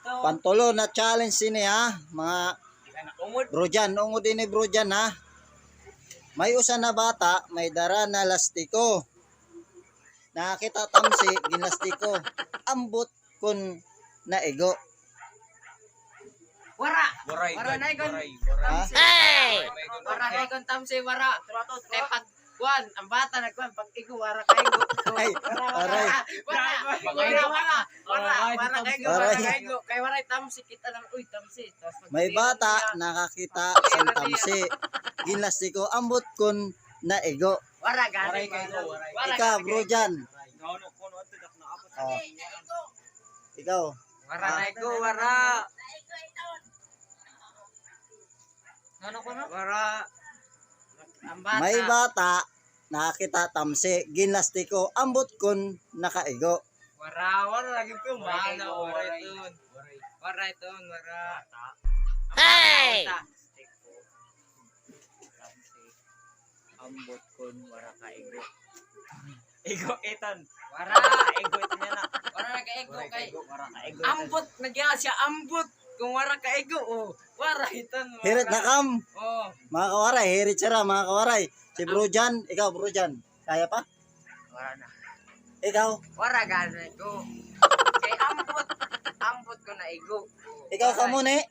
Pantulo na challenge ini ha, mga brojan, ungod ini brojan ha. May usa na bata, may dara na lastiko. Nakakita tamsi, ginlastiko. Ambot kun naigo. Wara na ikon tamsi. Wara na ikon tamsi, wara. Kay pag kuan, ang bata nagkuan pag igo wara kaigo. Ay, aray. Wara kaigo. Kay wara tamsi kita lang uy tamsi. May bata nakakita sa tamsi. Ginlastiko ambot kun naigo. Wara gani. Ikaw, brojan. Oh. Ikaw. Wara na igo, wara. Wara. Ang bata. May bata nakakita tamsi. Ginlastiko ambot kun nakaigo. Wara lagi po mana wara itun. Hey! Ambot kun wara ka ego. Ego etan. Wara Ego etan niya na. wara ka ego kay Wara ka ego. ambot nagya siya ambot kung wara ka ego oh. Wara iton. Hirit na kam. Oh. Mga kawaray, hirit sira mga kawaray. Si brojan, ikaw brojan. Kaya pa? Wara na. Ikaw. Wara gani ko. Kay ambot ko na ego. Ikaw ka muna eh.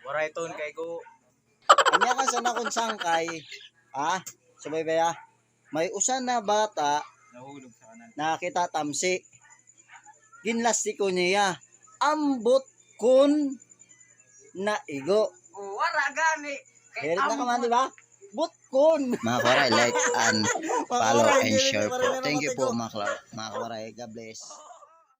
Wara iton kay go. Anya ka sa nakon sangkay. Ah, sabay ba ya? May usa na bata Nahulog sa kanan. nakita tamsi. Ginlastiko niya. Ambot kun naigo. Oh, wara gani. Kay Hirit na ka man, di ba? Butkon. Mga kawaray, like and follow and share po. Thank you po mga kawaray. God bless.